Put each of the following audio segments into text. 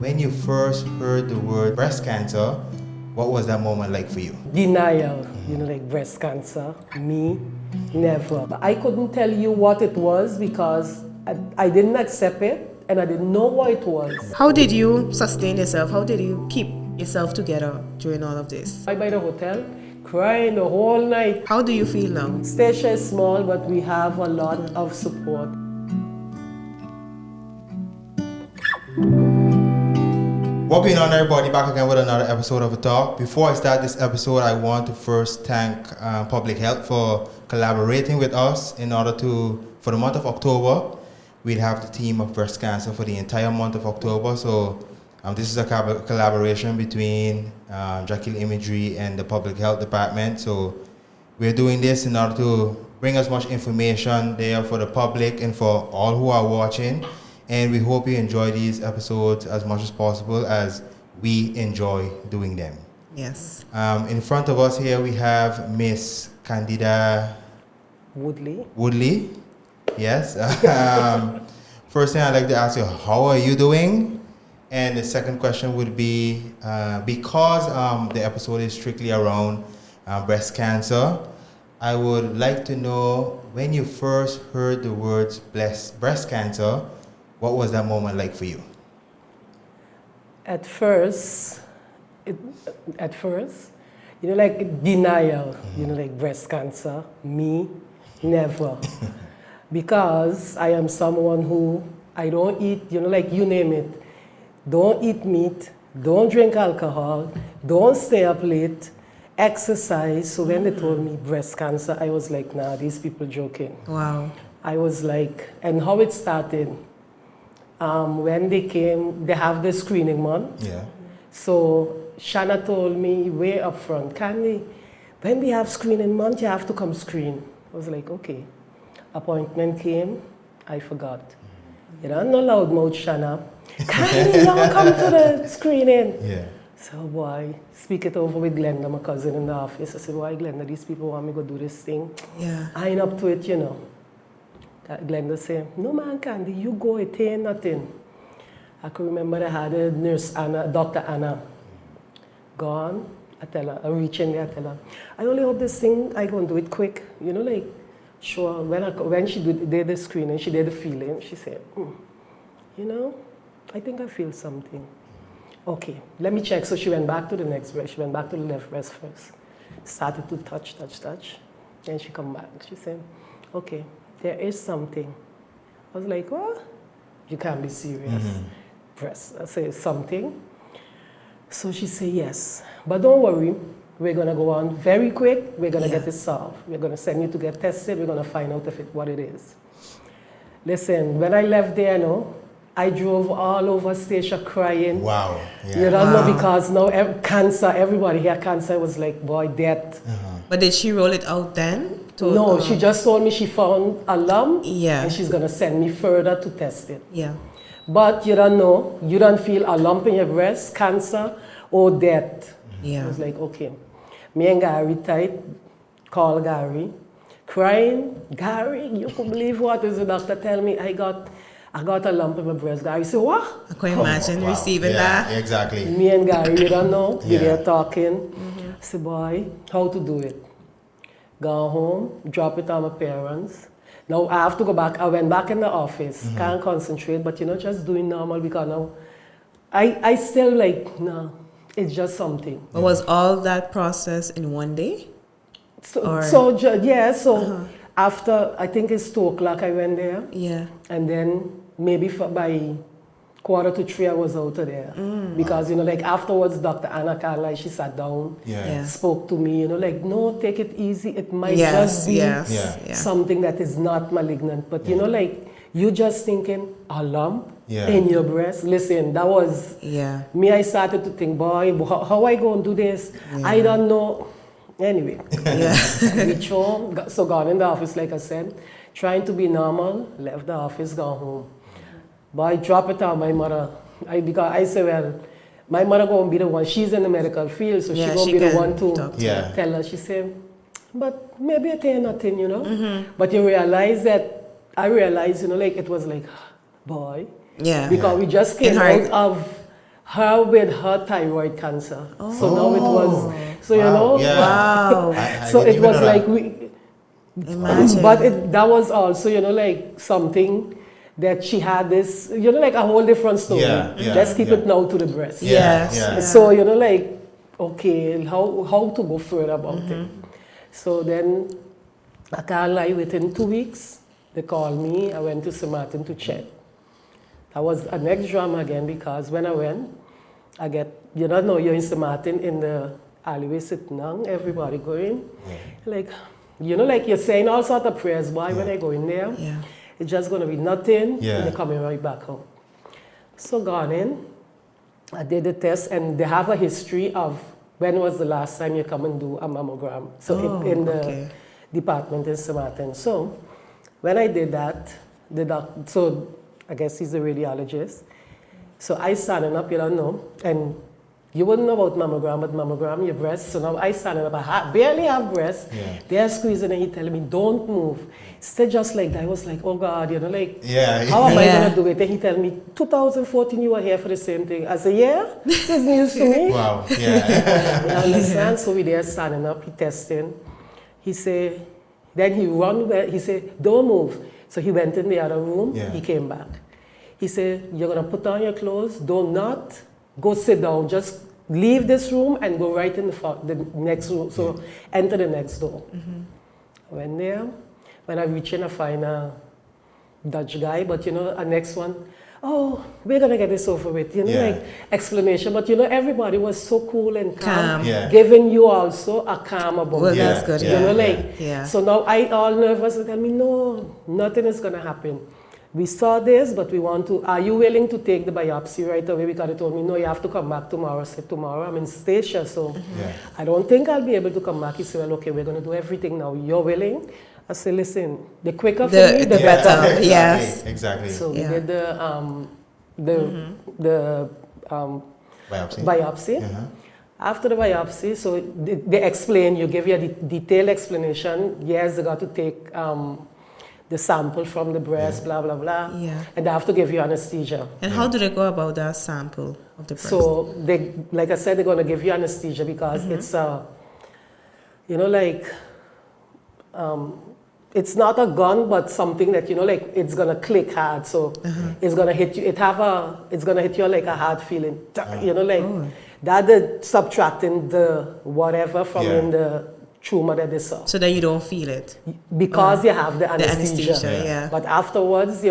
When you first heard the word breast cancer, what was that moment like for you? Denial, like breast cancer. Me, never. But I couldn't tell you what it was because I didn't accept it and I didn't know what it was. How did you sustain yourself? How did you keep yourself together during all of this? I by the hotel, crying the whole night. How do you feel now? Station is small, but we have a lot of support. Welcome on everybody, back again with another episode of A Talk. Before I start this episode, I want to first thank Public Health for collaborating with us in order to, for the month of October, we'd have the theme of breast cancer for the entire month of October. So this is a collaboration between Jackie Imagery and the Public Health Department. So we're doing this in order to bring as much information there for the public and for all who are watching. And we hope you enjoy these episodes as much as possible as we enjoy doing them. Yes. In front of us here we have Miss Candida Woodley. Yes. First thing I'd like to ask you, how are you doing? And the second question would be, because the episode is strictly around breast cancer, I would like to know when you first heard the words breast cancer, what was that moment like for you? At first, like denial, like breast cancer. Me, never. Because I am someone who, I don't eat, like you name it. Don't eat meat, don't drink alcohol, don't stay up late, exercise. So when they told me breast cancer, I was like, nah, these people joking. Wow. I was like, and how it started, when they came, they have the screening month. Yeah. So Shanna told me way up front, Candy, when we have screening month, you have to come screen. I was like, okay. Appointment came, I forgot. No loudmouth, Shanna. Candy, don't come to the screening. Yeah. So boy, speak it over with Glenda, my cousin in the office. I said, why Glenda, these people want me to go do this thing. Yeah. I ain't up to it, Glenda said, no man, Candy, you go, it ain't nothing. I could remember I had a nurse, Anna, Dr. Anna, gone. I tell her, I reach in there, I tell her, I only hope this thing, I gonna do it quick. Sure, when she did the screening, she did the feeling, she said, I think I feel something. Okay, let me check. So she went back to the next breast. She went back to the left breast first. Started to touch. Then she come back. She said, okay, there is something. I was like, what? You can't be serious. Breast. I say, something. So she said, yes. But don't worry. We're going to go on very quick. We're going to get this solved. We're going to send you to get tested. We're going to find out what it is. Listen, when I left there, I drove all over station crying. Wow. Yeah. You don't know, because now cancer, everybody here cancer was like, boy, death. But did she roll it out then? No, she just told me she found a lump. Yeah. And she's going to send me further to test it. Yeah. But you don't know, you don't feel a lump in your breast, cancer, or death. Yeah. I was like, okay. Me and Gary tight, call Gary, crying, Gary, you could believe what is the doctor tell me? I got a lump in my breast. Gary said, what? I can imagine receiving Yeah, that. exactly. Me and Gary, you don't know, we Yeah. were talking. I said, boy, how to do it? Go home, drop it on my parents. Now I have to go back. I went back in the office, can't concentrate, but just doing normal because now I still no, it's just something. But was all that process in one day? After, I think it's 2 o'clock I went there. Yeah. And then maybe by 2:45 I was out of there. Because, afterwards, Dr. Anna Carlisle, she sat down, spoke to me, no, take it easy. It might just be something that is not malignant. But, you just thinking, a lump in your breast. Listen, that was, me, I started to think, boy, how I going to do this? Yeah. I don't know. Anyway, reach home, so gone in the office, like I said, trying to be normal, left the office, gone home. But I drop it on my mother. Because I say, well, my mother going to be the one, she's in the medical field, so she's going to be the one to tell her. She said, but maybe it ain't nothing, But you realize that, I realized, it was like, boy. Yeah. Because we just came out of her with her thyroid cancer. So now it was, so you know, Yeah. Wow. I so didn't it even was know like that. Imagine. but that was also, you know, like something that she had this, you know, like a whole different story. Yeah, Let's keep yeah. it now to the breast. Yes. Yeah. So, you know, like, okay, how to go further about it. So then, I can't lie, within 2 weeks, they called me. I went to Sint Maarten to check. That was a next drama again, because when I went, I get, you don't know, you're in Sint Maarten in the alleyway sitting down, everybody going. Like, you know, like you're saying all sorts of prayers. Why when I go in there, it's just going to be nothing, and they're coming right back out. So gone in, I did the test, and they have a history of when was the last time you come and do a mammogram. So in the department in Sint Maarten. So when I did that, the doctor, so I guess he's a radiologist. So I standing up, you don't know, and you wouldn't know about mammogram, but mammogram, your breast. So now I standing up, I barely have breasts. They're squeezing, and he telling me, don't move. Stay just like that. I was like, oh God, you know, like, how am I going to do it? And he tell me, 2014, you were here for the same thing. I said, yeah, this is news to me. Wow, yeah. You understand? So we there standing up, he testing. He said, then he run, he said, don't move. So he went in the other room, he came back. He said, you're going to put on your clothes, do not go sit down, just leave this room and go right in the next room. So enter the next door. I went there. When I reach in, I find a Dutch guy, but you know, a next one, oh, we're going to get this over with, you know, like explanation. But you know, everybody was so cool and calm, giving you also a calm about Well, that's good. you know, like, so now I all nervous and tell me, no, nothing is going to happen. We saw this, but we want to, are you willing to take the biopsy right away? Because they told me, no, you have to come back tomorrow. I said, tomorrow I'm in Stacia, so I don't think I'll be able to come back. He said, well, okay, we're going to do everything now. You're willing? I said, listen, the quicker for me, the better. Yes. Exactly. So we did the biopsy. After the biopsy, so they explain, you give you a detailed explanation. Yes, they got to take the sample from the breast, blah, blah, blah. And they have to give you anesthesia. And how do they go about that sample of the breast? So, they, like I said, they're going to give you anesthesia because it's, you know, like, it's not a gun, but something that, you know, like, it's going to click hard. So, it's going to hit you, it's going to hit you like a hard feeling. You know, like, that is subtracting the whatever from in the tumor that they saw. So that you don't feel it? Because you have the anesthesia. Yeah. But afterwards,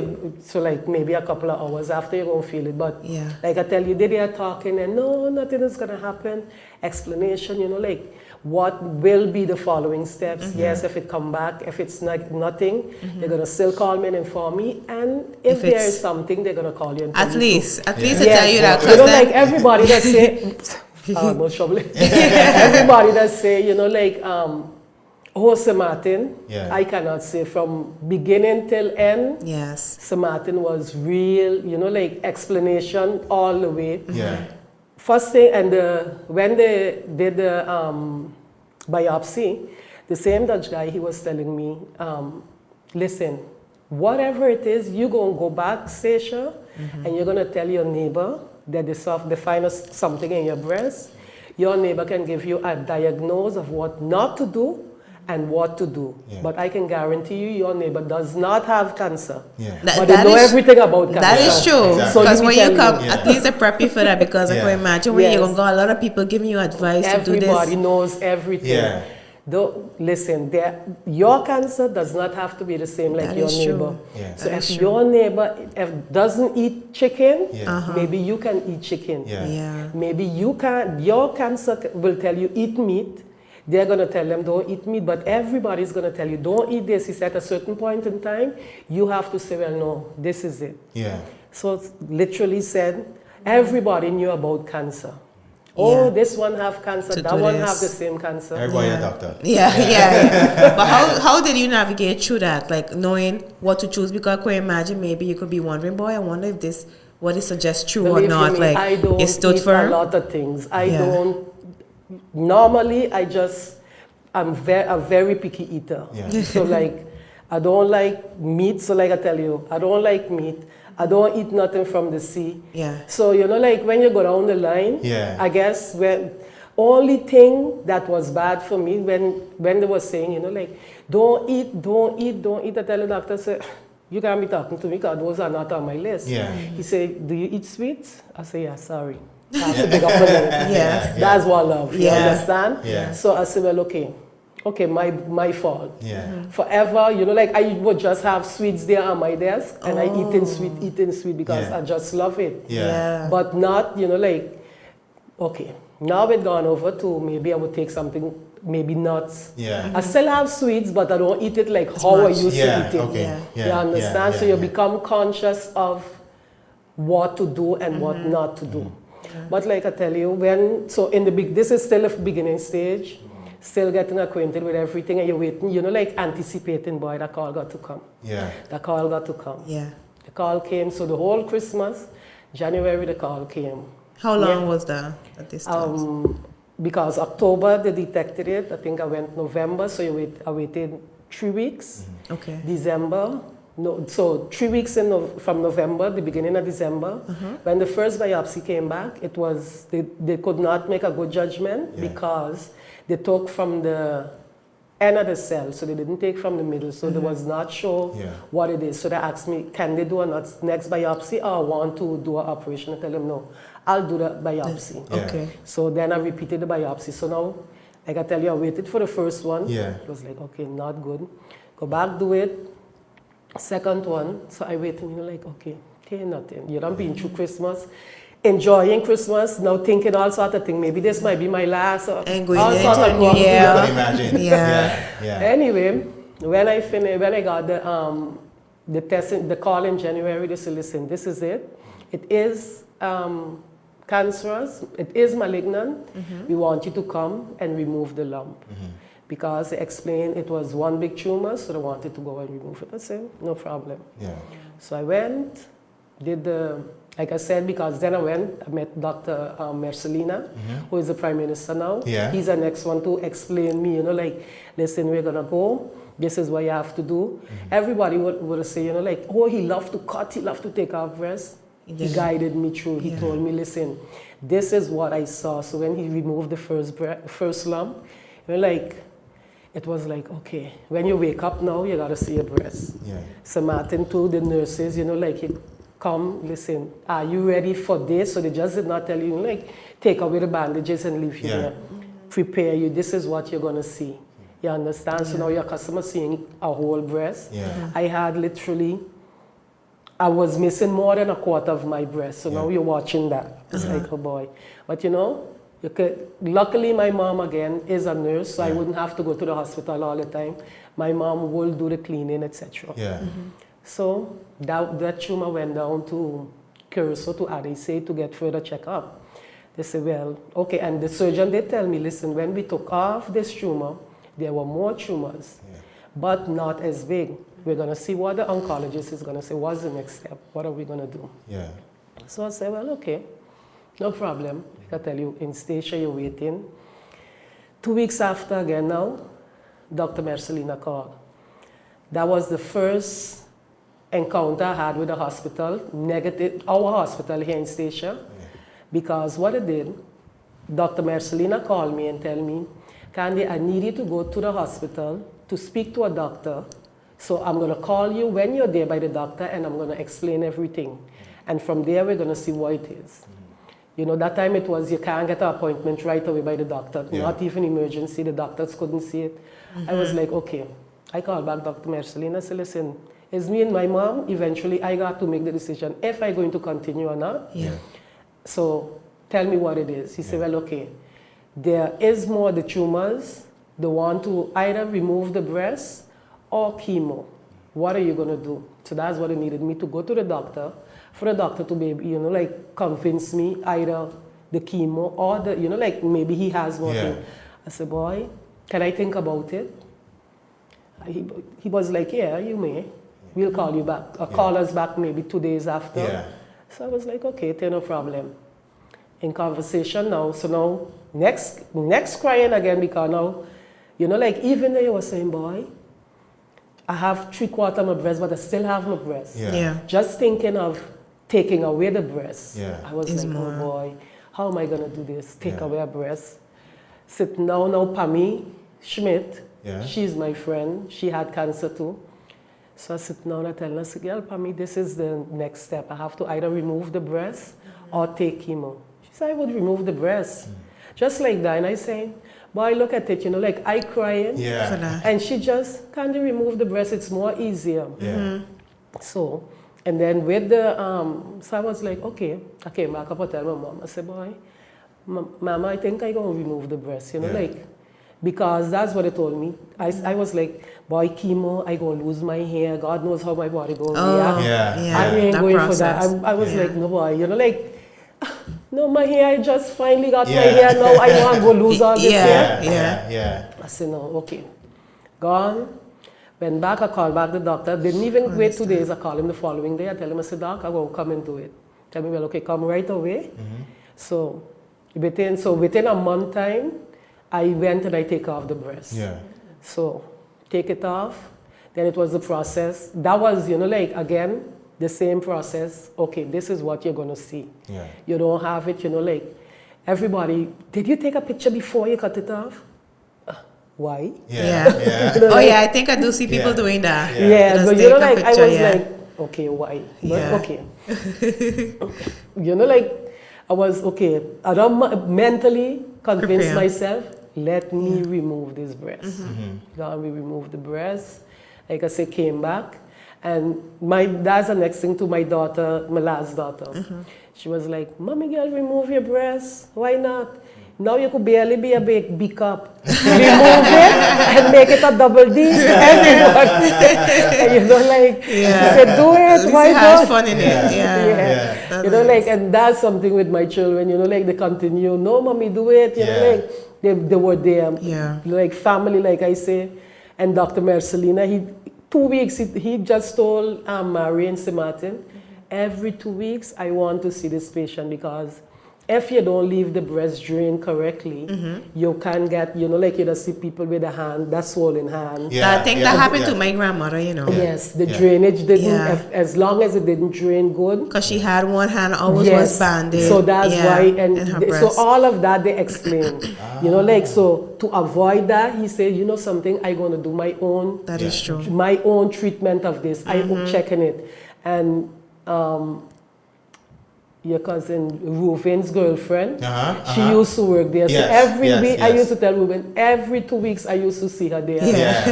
so like maybe a couple of hours after, you won't feel it. But like I tell you, they are talking and no, nothing is going to happen. Explanation, you know, like what will be the following steps. Yes, if it come back, if it's not nothing, they're going to still call me and inform me. And if there is something, they're going to call you and tell at you least too. I tell you that. You know, like everybody that say, most trouble. Everybody that say, you know, like, oh, Sint Maarten, I cannot say from beginning till end. Yes. Sint Maarten was real, you know, like explanation all the way. First thing, and when they did the biopsy, the same Dutch guy, he was telling me, listen, whatever it is, you're going to go back, Stacia, and you're going to tell your neighbor that they find something in your breast. Your neighbor can give you a diagnosis of what not to do and what to do. But I can guarantee you, your neighbor does not have cancer. But they know everything about cancer. That is true. Because So when you come, at least they prep you for that, because I can imagine when you're going to go, a lot of people giving you advice to do this. Everybody knows everything. Though, listen, your cancer does not have to be the same like your neighbor. So if your neighbor doesn't eat chicken, maybe you can eat chicken. Maybe you can. Your cancer will tell you eat meat. They're going to tell them don't eat meat, but everybody's going to tell you don't eat this. It's at a certain point in time, you have to say, well, no, this is it. So it's literally said, everybody knew about cancer. Oh, this one have cancer, that one have the same cancer. Everybody a doctor. But how did you navigate through that? Like knowing what to choose? Because I could imagine maybe you could be wondering, boy, I wonder if this, what it suggests true or not. Like, I don't you stood eat firm? a lot of things. I don't, normally I'm a very picky eater. So like, I don't like meat, so like I tell you, I don't like meat. I don't eat nothing from the sea. Yeah. So, you know, like when you go down the line, I guess when only thing that was bad for me when they were saying, you know, like, don't eat. I tell the doctor, say, you can't be talking to me because those are not on my list. He said, do you eat sweets? I say, yeah, sorry. I have to pick up my list. That's what love, you understand? So I said, well, okay, my fault. Forever, you know, like I would just have sweets there on my desk and I eating sweet because I just love it. But not, you know, like, okay, now we've gone over to maybe I would take something, maybe nuts. I still have sweets, but I don't eat it like how I used to eat it. You understand? So you become conscious of what to do and what not to do. But like I tell you, this is still a beginning stage, still getting acquainted with everything, and you're waiting, you know, like anticipating, boy, that call got to come. That call got to come. The call came, so the whole Christmas, January, the call came. How long was that at this time? Because October they detected it. I think I went November, so I waited 3 weeks. December. No, so 3 weeks from November, the beginning of December, when the first biopsy came back, it was they could not make a good judgment because they took from the end of the cell, so they didn't take from the middle, so they was not sure what it is. So they asked me, can they do a next biopsy, or I want to do an operation? I tell them no, I'll do the biopsy. So then I repeated the biopsy. So now, like I tell you, I waited for the first one. It was like, okay, not good. Go back, do it. Second one, so I waited, and you're like, okay, take nothing. You done been through Christmas, enjoying Christmas, now thinking all sort of things. Maybe this might be my last. And going into New Year. Imagine. Anyway, when I got the test, the call in January, they said, listen, this is it. It is cancerous. It is malignant. We want you to come and remove the lump. Because they explained it was one big tumor, so they wanted to go and remove it. I said, no problem. So I went, like I said, because then I met Dr. Marcelina, who is the Prime Minister now. He's the next one to explain me, you know, like, listen, we're gonna go, this is what you have to do. Everybody would say, you know, like, oh, he loved to cut, he loved to take off breast. He guided me through, he told me, listen, this is what I saw. So when he removed the first lump, you know, like, it was like, okay, when you wake up now, you gotta see your breast. Sint Maarten too, the nurses, you know, like, come, listen, are you ready for this? So they just did not tell you, like, take away the bandages and leave you there. Prepare you, this is what you're gonna see. You understand? So now your customer seeing a whole breast. I had literally, I was missing more than a quarter of my breast. So now you're watching that. It's like, oh boy. But you know, luckily my mom again is a nurse, so I wouldn't have to go to the hospital all the time. My mom will do the cleaning, etc. So that tumor went down to Curacao, to RDC, to get further checkup. They said, well, okay, and the surgeon did tell me, listen, when we took off this tumor, there were more tumors, but not as big. We're gonna see what the oncologist is gonna say, what's the next step? What are we gonna do? So I said, well, okay, no problem. I tell you, in Stacia, you're waiting. 2 weeks after, again now, Dr. Marcelina called. That was the first encounter I had with the hospital, negative, our hospital here in Stacia, because what it did, Dr. Marcelina called me and tell me, Candy, I need you to go to the hospital to speak to a doctor. So I'm gonna call you when you're there by the doctor and I'm gonna explain everything. And from there, we're gonna see what it is. You know, that time it was, you can't get an appointment right away by the doctor, not even emergency, the doctors couldn't see it. I was like, okay. I called back Dr. Marcelina and said, listen, it's me and my mom. Eventually, I got to make the decision if I'm going to continue or not. So tell me what it is. He said, well, okay, there is more the tumors. They want to either remove the breast or chemo. What are you going to do? So that's what it needed me to go to the doctor, for the doctor to be, you know, like convince me either the chemo or the, you know, like maybe he has more thing. I said, boy, can I think about it? He was like, yeah, you may. We'll call you back. Or call us back maybe 2 days after. So I was like, okay, no problem. In conversation now, so now, next crying again, because now, you know, like even though you were saying, boy, I have 3/4 of my breast, but I still have my breast. Yeah. Just thinking of taking away the breast, I was Is like, more. oh boy, how am I gonna do this? Take away a breast. Sit now, Pammy Schmidt, she's my friend. She had cancer too. So I sit down and tell her, I said, girl, Pammy, this is the next step. I have to either remove the breast or take chemo. She said, I would remove the breast. Just like that. And I say, boy, look at it, like I crying. And she just, can't you remove the breast? It's more easier. So, and then with the, so I was like, okay. I came back up and tell my mom. I said, boy, Mama, I think I'm going to remove the breast, like, because that's what they told me. I was like, boy, chemo, I going to lose my hair. God knows how my body going to react. I ain't going for that. I was like, no, boy, like, no, my hair, I just finally got my hair. Now I know I'm going to lose all this hair. I said, no, okay. Gone. Went back, I called back the doctor. Didn't even wait 2 days. I called him the following day. I tell him, I said, Doc, I'm going to come and do it. Tell me, well, okay, come right away. So within a month time, I went and I take off the breast. So take it off. Then it was the process. That was, like, again, the same process. Okay, this is what you're going to see. You don't have it, like, everybody, did you take a picture before you cut it off? Why? I think I do see people doing that. But like, I was like, okay, why? But okay. Like, I was, okay, I don't mentally convince myself, let me remove this breast. Then we removed the breast. Like I said, came back. And that's the next thing to my daughter, my last daughter. She was like, Mommy girl, remove your breast. Why not? Now you could barely be a big B cup. Remove it and make it a double D. Everyone. Like, she said, do it. Why not? Have fun in it. Like, and that's something with my children, like they continue, no, Mommy, do it. Like, they were there. Like family, like I say. And Dr. Marcelina, 2 weeks, he just told Mary in Sint Maarten, every 2 weeks, I want to see this patient because if you don't leave the breast drain correctly, you can get, like you see people with a hand, that swollen hand. I think that happened to my grandmother, Yes, the drainage didn't, as long as it didn't drain good. Because she had one hand always was banded. So that's why, and so all of that they explained. Like, so to avoid that, he said, something, I'm going to do my own. That is true. My own treatment of this. I'm checking it. And your cousin Ruben's girlfriend, she used to work there. So every week, I used to tell Ruben, every 2 weeks I used to see her there.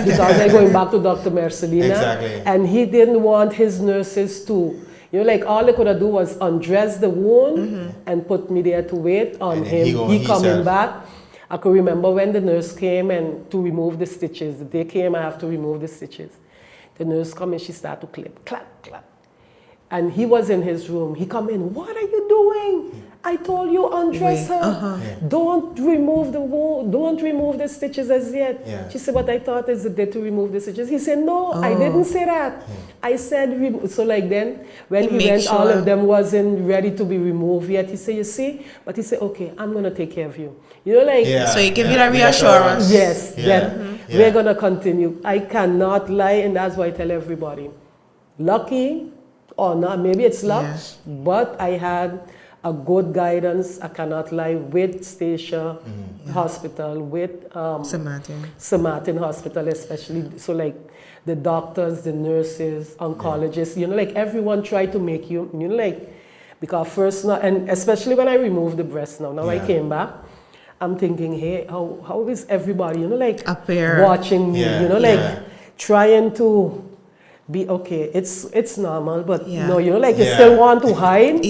Because I'm going back to Dr. Marcelina. And he didn't want his nurses to, like all they could do was undress the wound and put me there to wait on him. He coming back. I could remember when the nurse came and to remove the stitches. They came, I have to remove the stitches. The nurse come and she started to clip, clap, clap. And he was in his room. He come in, what are you doing? I told you undress her. Don't remove the wound. Don't remove the stitches as yet. She said, but I thought it's the day to remove the stitches. He said, no, I didn't say that. I said, so like then, when he went, all of them wasn't ready to be removed yet. He said, you see? But he said, okay, I'm going to take care of you. Like. So he gave you that reassurance. Yes. Then we're going to continue. I cannot lie, and that's why I tell everybody. Lucky or not, maybe it's luck, but I had a good guidance, I cannot lie, with Stacia Hospital, with Sint Maarten Hospital especially. So like the doctors, the nurses, oncologists, like everyone tried to make you, like, because first, and especially when I removed the breast now I came back, I'm thinking, hey, how is everybody, like watching me, like trying to be okay, it's normal, but no, like you still want to hide.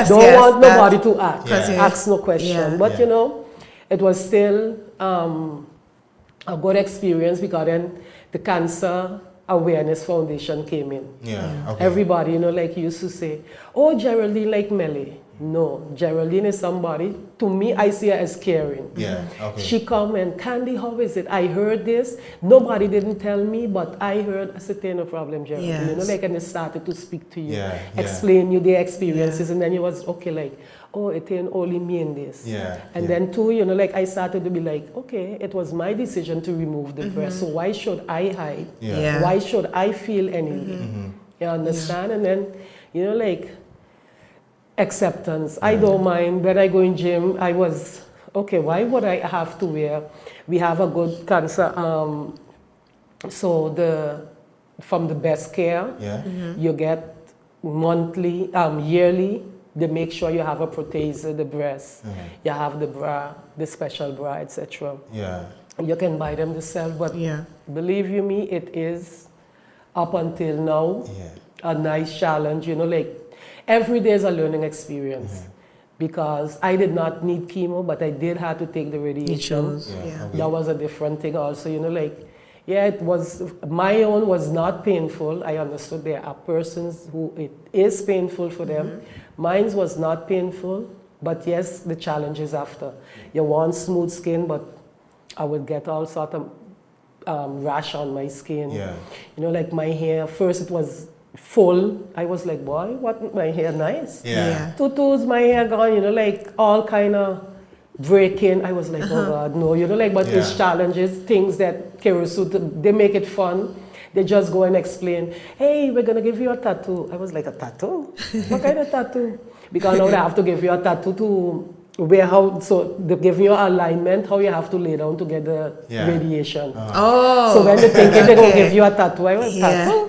Don't want nobody to ask no question. But it was still a good experience because then the Cancer Awareness Foundation came in. Everybody, like used to say, oh, Geraldine like Melly. No, Geraldine is somebody, to me, I see her as caring. She come and, Candy, how is it? I heard this. Nobody didn't tell me, but I heard, I said, no problem, Geraldine. Like, and they started to speak to you, explain you their experiences, and then you was, okay, like, oh, it ain't only me in this. Yeah. And then too, you know, like I started to be like, okay, it was my decision to remove the breast, so why should I hide? Yeah. Yeah. Why should I feel anything? You understand? And then, you know, like acceptance. I don't mind when I go in gym. I was okay. Why would I have to wear? We have a good cancer. So from the best care, you get monthly, yearly. They make sure you have a prothese, the breast, you have the bra, the special bra, etc. Yeah. You can buy them yourself, but believe you me, it is up until now a nice challenge. You know, like every day is a learning experience because I did not need chemo, but I did have to take the radiation. That was a different thing also. You know, like it was my own was not painful. I understood there are persons who it is painful for them. Mine was not painful, but yes, the challenges after. You want smooth skin, but I would get all sort of rash on my skin. You know, like my hair, first it was full. I was like, boy, what, my hair nice. Tutus, my hair gone, you know, like all kind of breaking. I was like, oh God, no, you know, like, but it's challenges, things that Kerusu, they make it fun. They just go and explain, hey, we're going to give you a tattoo. I was like, a tattoo? What kind of tattoo? Because now they have to give you a tattoo to where how, so they give you an alignment, how you have to lay down to get the radiation. So when they think they're going to give you a tattoo, I was tattoo?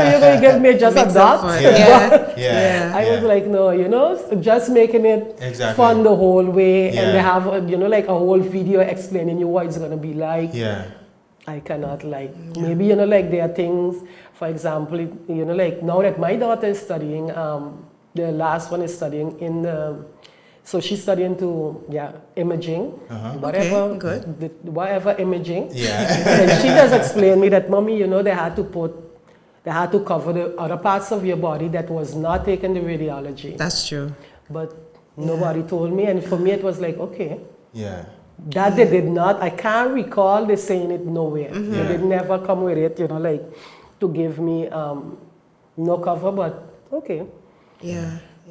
You're going to give me just a dot? I was like, no, you know, just making it fun the whole way. And they have, you know, like a whole video explaining you what it's going to be like. I cannot like, maybe, you know, like there are things, for example, you know, like now that my daughter is studying, the last one is studying in the, so she's studying to, imaging, whatever, whatever imaging. And she does explain me that, mommy, you know, they had to cover the other parts of your body that was not taking the radiology. That's true. But nobody told me, and for me it was like, okay. That they did not, I can't recall they saying it nowhere. They did never come with it, you know, like to give me no cover, but okay.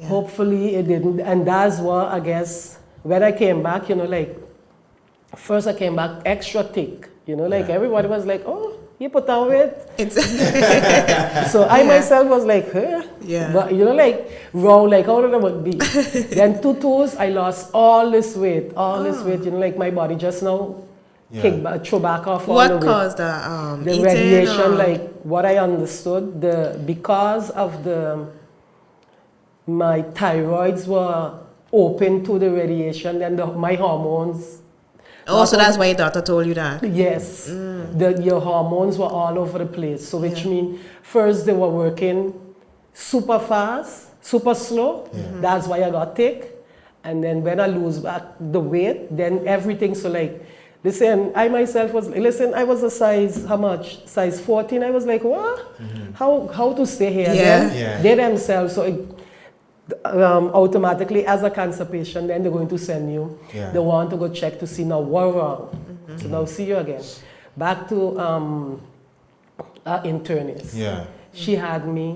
Hopefully it didn't, and that's what I guess when I came back, you know, like first I came back extra thick, you know, like everybody was like, oh, you put on weight. So I myself was like, huh? But you know, like raw, like how did it would be? Then 2 toes, I lost all this weight, you know, like my body just now throw back off all the weight. What caused the the radiation, like what I understood, because of my thyroids were open to the radiation, then my hormones. So that's why your doctor told you that? Yes. Your hormones were all over the place. So which means first they were working super fast, super slow. That's why I got thick. And then when I lose back the weight, then everything, so like, listen, I myself was, I was a size, how much? Size 14. I was like, what? How to stay here? They themselves, so automatically as a cancer patient, then they're going to send you. They want to go check to see now what's wrong. So now see you again. Back to our internist. She had me.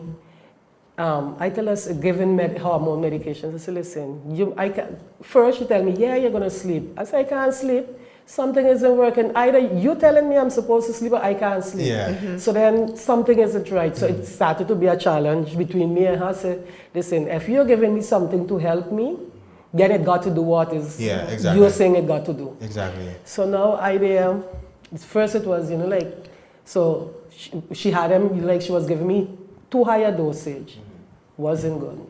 I tell us giving hormone medications. I said, listen, first she tell me, you're gonna sleep. I said, I can't sleep. Something isn't working. Either you telling me I'm supposed to sleep or I can't sleep. So then something isn't right. So it started to be a challenge between me and her. I said, listen, if you're giving me something to help me, then it got to do what is you're saying it got to do. So now first it was, you know, like, so she had him, like she was giving me too high a dosage. Wasn't good.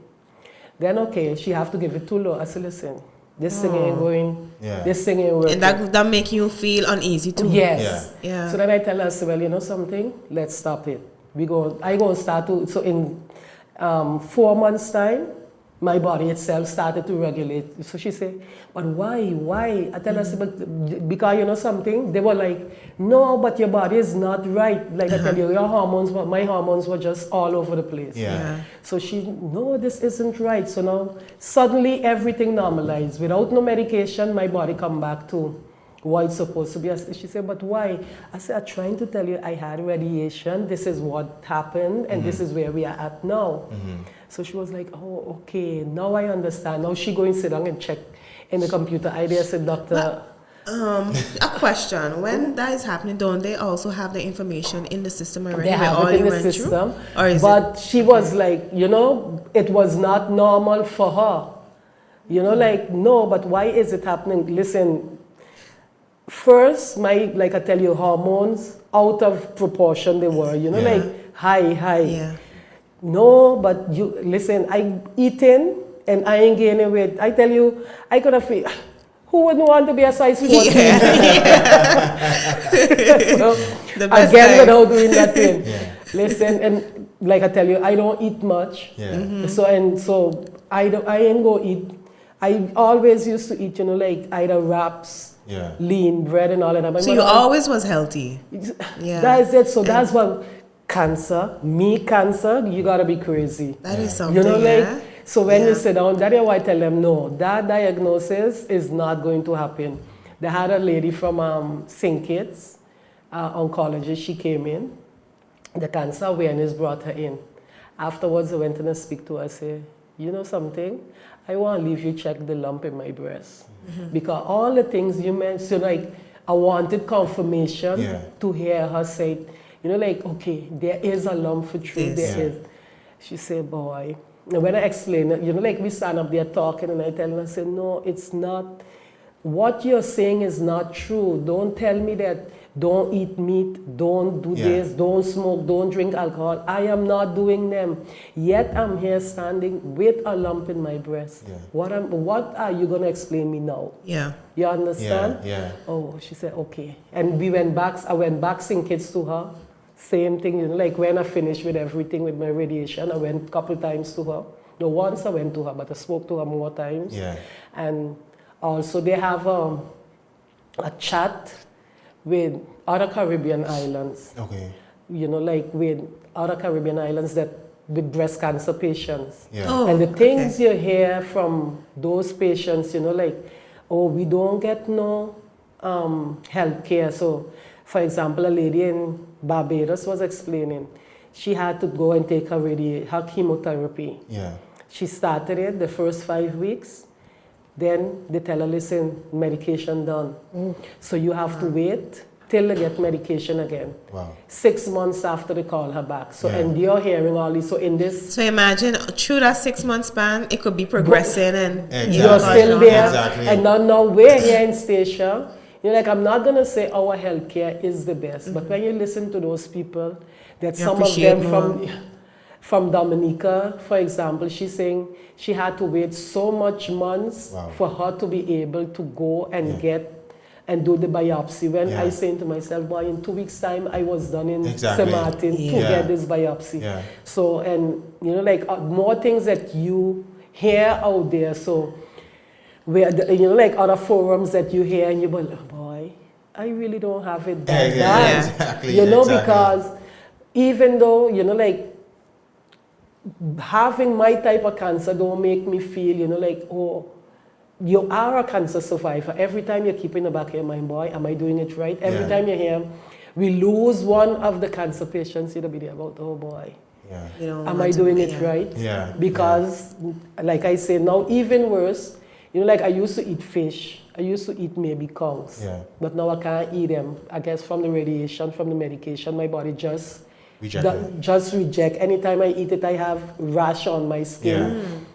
Then okay, she have to give it too low. I said, listen, this thing ain't going, this thing ain't working. And that make you feel uneasy too? Yes. So then I tell her, well, you know something, let's stop it. I go start to, so in 4 months time, my body itself started to regulate. So she said, but why? I tell her, because you know something, they were like, no, but your body is not right. Like I tell you, my hormones were just all over the place. So no, this isn't right. So now suddenly everything normalized. Without no medication, my body come back to what it's supposed to be. She said, but why? I said, I'm trying to tell you I had radiation. This is what happened and this is where we are at now. So she was like, oh, okay, now I understand. Now she go and sit down and check in the computer. I there said, doctor. A question. When that is happening, don't they also have the information in the system already? They have all it in you the went system. through? Or is but she was like, it was not normal for her. Like, no, but why is it happening? Listen, first, like I tell you, hormones out of proportion they were, like high. Yeah. No, but you listen, I eating and I ain't gaining weight. I tell you, I could have feel. Who wouldn't want to be a size 14? So, again, without doing nothing. Listen, and like I tell you, I don't eat much. So I ain't go eat. I always used to eat, like either wraps, lean bread and all of that. So you always was healthy. Yeah. That's it. So that's what cancer, you gotta be crazy. That is something. So when you sit down, that's why I tell them, no, that diagnosis is not going to happen. They had a lady from St. Kitts, oncologist, she came in. The cancer awareness brought her in. Afterwards, I went in and speak to her, I say, you know something? I want to leave you check the lump in my breast. Because all the things you mentioned, like I wanted confirmation to hear her say, okay, there is a lump for true, there is. She said, boy. And when I explain it, like we stand up there talking and I tell her, I say, no, it's not. What you're saying is not true. Don't tell me that don't eat meat, don't do this, don't smoke, don't drink alcohol. I am not doing them. Yet I'm here standing with a lump in my breast. What are you going to explain me now? Yeah. You understand? Yeah. Oh, she said, okay. And I went back St. Kitts to her. Same thing, like when I finished with everything with my radiation, I went a couple times to her. No, once I went to her, but I spoke to her more times. And also they have a chat with other Caribbean islands. Okay. Like with other Caribbean islands with breast cancer patients. Oh, and the things you hear from those patients, like, oh, we don't get no health care. So, for example, a lady in Barbados was explaining, she had to go and take her chemotherapy. She started it the first 5 weeks. Then they tell her, listen, medication done. So you have to wait till they get medication again. 6 months after they call her back. So and you're hearing all this. So in this. So imagine through that 6 month span, it could be progressing and you're still there. And now we're here in Statia. Like, I'm not going to say our healthcare is the best, but when you listen to those people, that some of them from Dominica, for example, she's saying she had to wait so much months for her to be able to go and get and do the biopsy. When I say to myself, boy, in 2 weeks' time, I was done in Sint Maarten to get this biopsy. So, and, like more things that you hear out there. So, where like other forums that you hear and you go, oh boy, I really don't have it that bad. Exactly, because even though, like having my type of cancer don't make me feel, like, oh, you are a cancer survivor. Every time you keep in the back of your mind, boy, am I doing it right? Every time you hear, we lose one of the cancer patients, you'll be there about, oh boy. Am I doing it right? Because, like I say, now even worse, like I used to eat fish. I used to eat maybe cows. But now I can't eat them. I guess from the radiation, from the medication, my body just reject. Anytime I eat it, I have rash on my skin.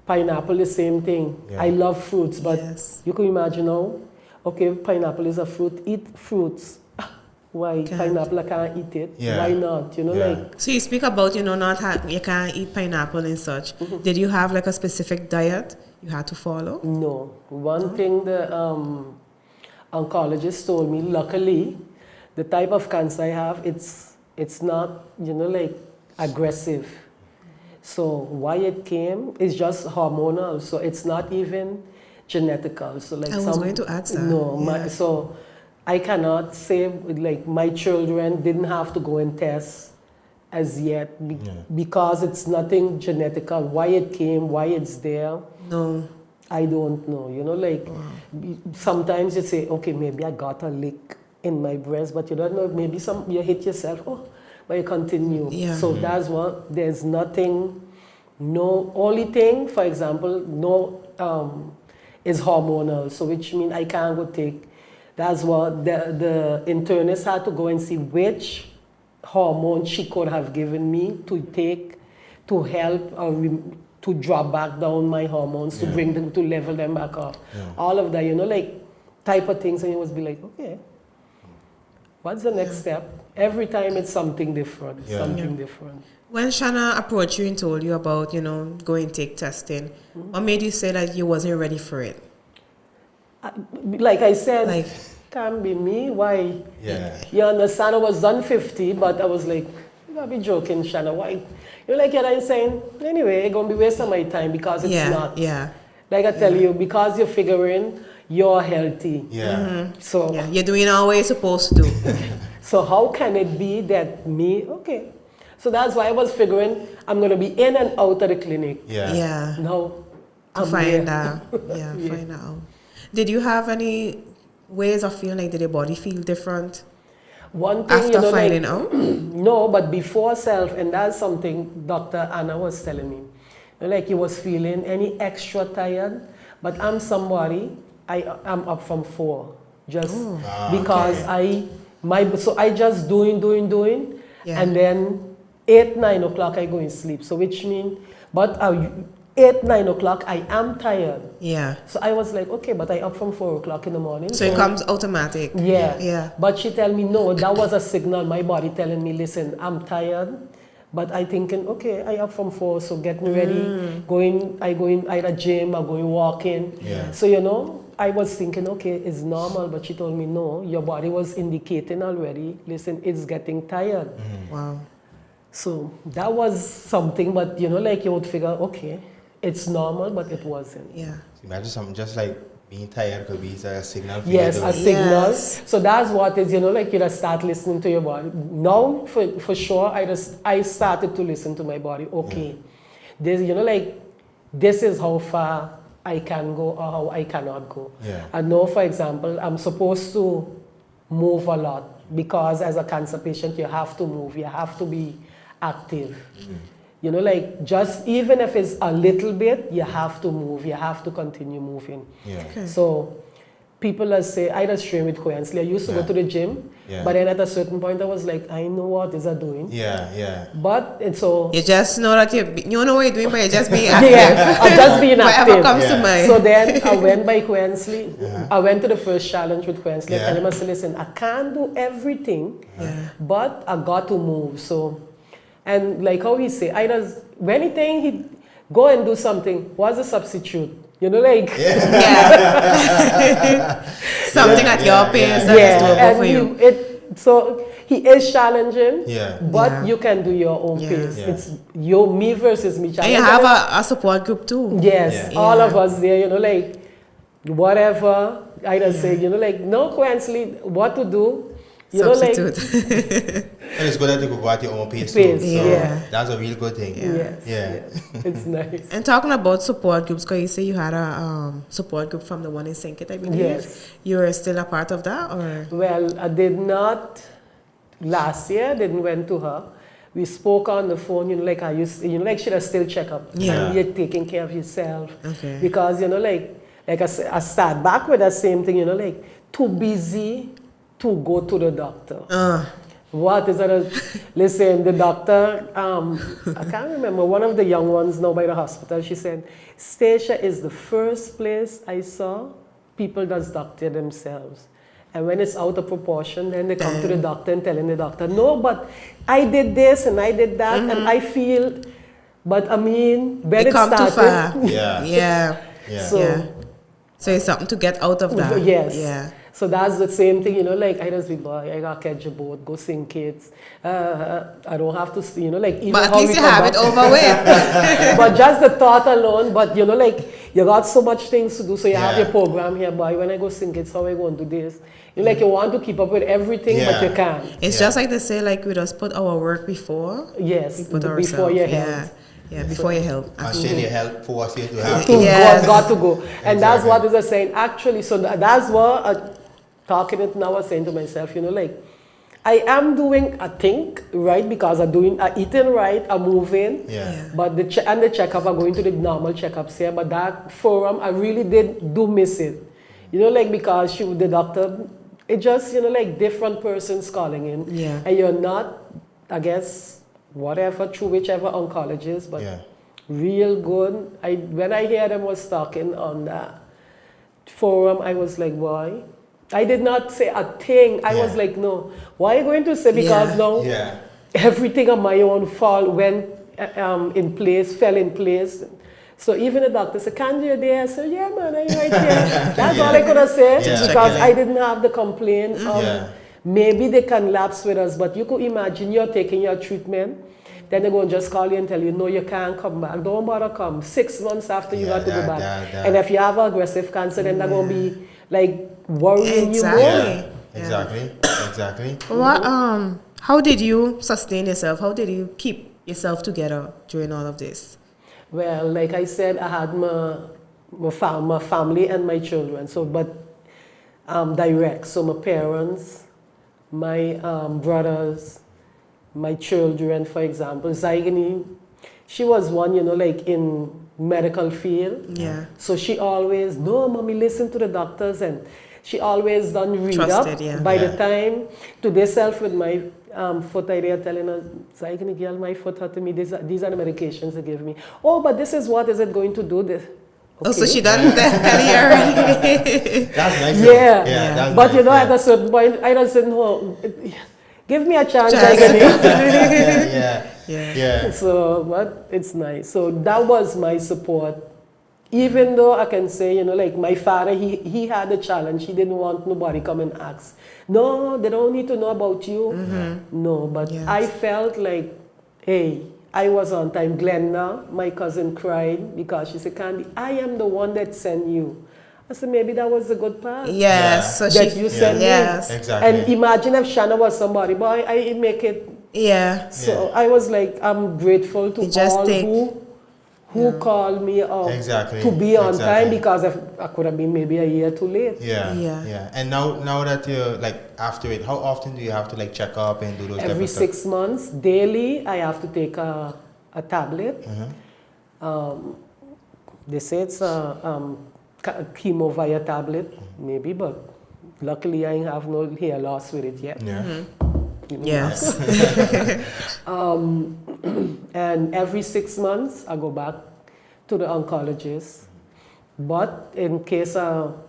Pineapple, the same thing. I love fruits, but you can imagine now, okay, pineapple is a fruit. Eat fruits. Why pineapple? I can't eat it. Why not? Like. So you speak about you can't eat pineapple and such. Did you have like a specific diet you had to follow? No. One thing the oncologist told me. Luckily, the type of cancer I have, it's not like aggressive. So why it came is just hormonal. So it's not even genetical. So like I was going to ask that. No. So I cannot say like my children didn't have to go and test as yet because it's nothing genetical. Why it came, why it's there. No. I don't know. Like sometimes you say, okay, maybe I got a leak in my breast, but you don't know, maybe you hit yourself, but you continue. So that's what, there's nothing No, only thing, for example, no, is hormonal. So which means I can't go take. That's what the internist had to go and see which hormone she could have given me to take to help to drop back down my hormones, to bring them, to level them back up. All of that, like type of things, and it was be like, okay, what's the next step? Every time it's something different, something different. When Shanna approached you and told you about, go and take testing, what made you say that you wasn't ready for it? Like I said, can't be me. Why? Yeah. You understand? I was done 50, but I was like, you gotta be joking, Shanna. Why? You're like, you're saying, anyway, it's gonna be wasting my time because it's not. Yeah. Like I tell you, because you're figuring you're healthy. Yeah. So you're doing all what you're supposed to do. So how can it be that me? Okay. So that's why I was figuring I'm gonna be in and out of the clinic. Yeah. No. To find out. Find out. Did you have any ways of feeling like did your body feel different? One thing, after finding out? No, but before self, and that's something Dr. Anna was telling me. Like you was feeling any extra tired, but I'm somebody, I'm up from 4. Just because so I just doing, and then 8, 9 o'clock I go and sleep. So which means, but 8, 9 o'clock I am tired. Yeah. So I was like, okay, but I up from 4 o'clock in the morning. So it comes automatic. Yeah. But she tell me, no, that was a signal, my body telling me, listen, I'm tired. But I thinking, okay, I up from 4, so get me ready. I go in either gym or going walking. Yeah. So, I was thinking, okay, it's normal. But she told me, no, your body was indicating already, listen, it's getting tired. Wow. So that was something, but like you would figure, okay, it's normal, but it wasn't. Yeah. Imagine something just like being tired could be a signal for Yes, you to a signal. So that's what is, like you just start listening to your body. Now, for sure, I started to listen to my body. Okay, this, like this is how far I can go or how I cannot go. Yeah. I know, for example, I'm supposed to move a lot because as a cancer patient, you have to move. You have to be active. Like just even if it's a little bit, you have to move. You have to continue moving. Yeah. Okay. So people that say, I just train with Quincy. I used to go to the gym, but then at a certain point I was like, I know what is I doing. Yeah. But and so you just know that you know what you're doing, but you're just being active. I'm just being active. Whatever comes to mind. So then I went by Quincy. I went to the first challenge with Quincy. And I said, listen, I can't do everything, but I got to move. So. And like how he say, anything he go and do something, what's the substitute? Like something at your pace that is doable for you. So he is challenging, but you can do your own pace. It's me versus me. And you have a support group too. Yes, all of us there, like whatever I just say, like no Quincy, what to do. Substitute. And it's good that you could go at your own pace too. So that's a real good thing. Yes. It's nice. And talking about support groups, because you say you had a support group from the one in Sint Maarten, I believe. Yes. You're still a part of that, or? Well, I did not last year. I didn't went to her. We spoke on the phone. Like I used, like she does still check up. Yeah. You're taking care of yourself. Okay. Because like I start back with that same thing. Like too busy to go to the doctor. What is that? Listen, the doctor, I can't remember, one of the young ones now by the hospital, she said, Stacia is the first place I saw people does doctor themselves. And when it's out of proportion, then they come to the doctor and telling the doctor, no, but I did this and I did that and I feel, but I mean, when it started. Too far. Yeah. So it's something to get out of that. Yes. Yeah. So that's the same thing, like I just be boy, I got catch a boat, go sing kids. I don't have to see, like even but at least you have it over with. But just the thought alone, but like you got so much things to do, so you have your program here, boy. When I go sing kids, how I going to do this? Like you want to keep up with everything, but you can't. It's just like they say, like we just put our work before. Yes, we put before your health. Yeah, before you help. And share your help for us here to have got to go. And that's what is saying. Actually, so that's what talking it now, I was saying to myself, like I am doing, I think, right, because I'm eating right, I'm moving. Yeah. But the checkup, I'm going to the normal checkups here. But that forum, I really do miss it. You know, like, because the doctor, it just, you know, like different persons calling in. Yeah. And you're not, I guess, whatever, through whichever oncologist, but real good. When I hear them was talking on that forum, I was like, why? I did not say a thing. I was like, no. Why are you going to say? Because now everything on my own fell in place. So even the doctor said, "Can you there?" I said, "Yeah, man, I'm right here." That's all I could have said because I didn't have the complaint. Maybe they can lapse with us, but you could imagine you're taking your treatment. Then they're going to just call you and tell you, no, you can't come back. Don't bother come. 6 months after you got to go back. And if you have aggressive cancer, then they're going to be like worrying you more. Yeah. Exactly. What? How did you sustain yourself? How did you keep yourself together during all of this? Well, like I said, I had my family and my children. So, but direct. So my parents, my brothers, my children, for example, Zaigani, she was one, you know, like in medical field. Yeah. So she always, no, mommy, listen to the doctors, and she always done read Trusted, up. By the time, to herself with my foot, I there telling her, Zaigani, girl, my foot hurt me, these are the medications they give me. Oh, but this is what is it going to do? This. Okay. Oh, so she done that already. That's nice. Yeah. That's but nice, you know, at a certain point, I don't say, no, give me a chance. Yeah. So, but it's nice. So that was my support. Even though I can say, you know, like my father, he had a challenge. He didn't want nobody come and ask. No, they don't need to know about you. No, but I felt like, hey, I was on time. Glenna, my cousin, cried because she said, Candy, I am the one that sent you. I said, maybe that was a good part. Yes. So that you sent me. Exactly. And imagine if Shanna was somebody, boy, I make it. Yeah. So I was like, I'm grateful to all who called me out to be on time, because I could have been maybe a year too late. Yeah. And now that you're like after it, how often do you have to like check up and do those? Every 6 months, daily, I have to take a tablet. They say it's a chemo via tablet, maybe, but luckily I have no hair loss with it yet. Yes. And every 6 months, I go back to the oncologist. But in case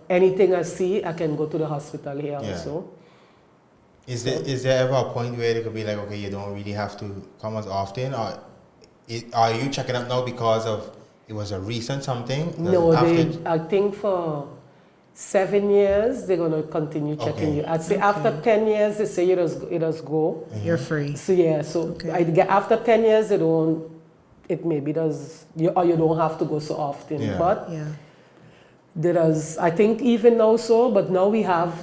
anything I see, I can go to the hospital here also. Is there ever a point where it could be like, okay, you don't really have to come as often, or are you checking up now because of it was a recent something? No, I think for 7 years, they're going to continue checking you. I'd say after 10 years, they say it does go. You're free. So after 10 years, it maybe does, or you don't have to go so often. But I think even now but now I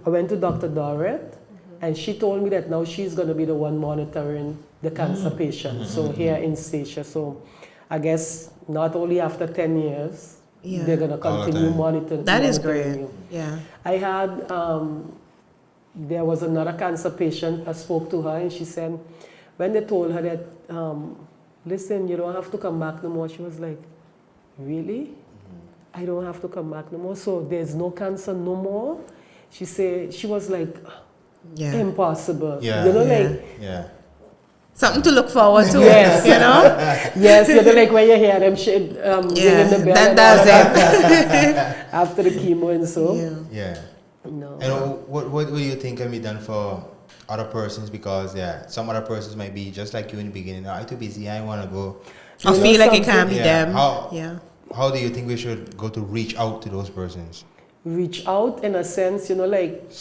went to Dr. Dorrit, and she told me that now she's going to be the one monitoring the cancer patients. So here in Stacia. So I guess not only after 10 years, they're going to continue monitoring. That is great. I had, there was another cancer patient, I spoke to her, and she said, when they told her that, listen, you don't have to come back no more, she was like, really? I don't have to come back no more? So there's no cancer no more? She said, she was like, impossible. You know, something to look forward to, you know? Yes, you know, like when you hear them ringing the bell. That does it. After the chemo and so. No. And what do you think can be done for other persons? Because some other persons might be just like you in the beginning. I'm too busy, I want to go. I feel like it can't be them. How do you think we should go to reach out to those persons? Reach out in a sense, you know, like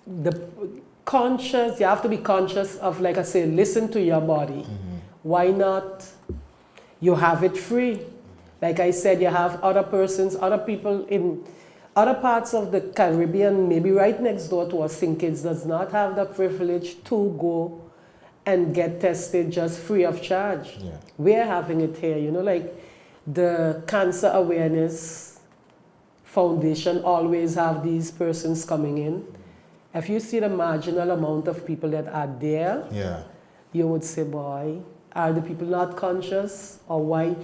you have to be conscious of, like I say, listen to your body. Why not? You have it free. Like I said, you have other people in other parts of the Caribbean, maybe right next door to us, St. Kitts does not have the privilege to go and get tested just free of charge. We're having it here, you know, like the Cancer Awareness Foundation always have these persons coming in if you see the marginal amount of people that are there, you would say, boy, are the people not conscious or why?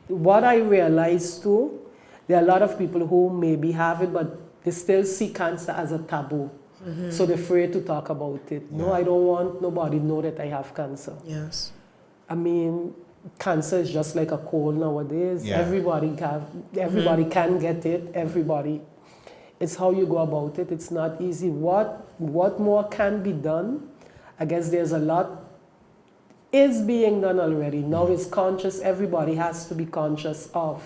What I realized too, there are a lot of people who maybe have it, but they still see cancer as a taboo. So they're afraid to talk about it. No, I don't want nobody to know that I have cancer. Yes. I mean, cancer is just like a cold nowadays. Everybody can get it. Everybody. It's how you go about it. It's not easy. What more can be done? I guess there's a lot is being done already. Now it's conscious. Everybody has to be conscious of.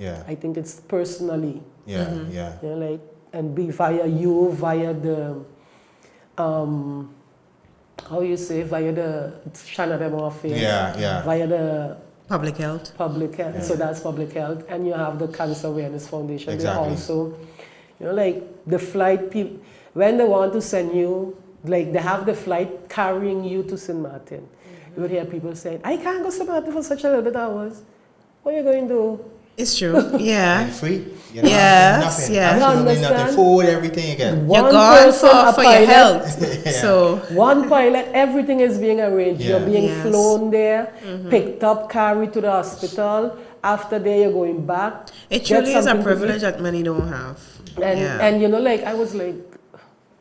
I think it's personally. You know, like, and be via the how you say, via the via the Public Health. So that's Public Health, and you have the Cancer Awareness Foundation. Exactly. They also, you know, like the flight people, when they want to send you, like they have the flight carrying you to Sint Maarten. You would hear people saying, I can't go to Sint Maarten for such a little bit hours. What are you going to do? It's true. Yeah. And free. You know, Yes. nothing. Absolutely nothing. Food, everything again. You're gone for your health. So one pilot, everything is being arranged. You're being flown there, picked up, carried to the hospital. After there, you're going back. It truly is a privilege that many don't have. And you know, like I was like,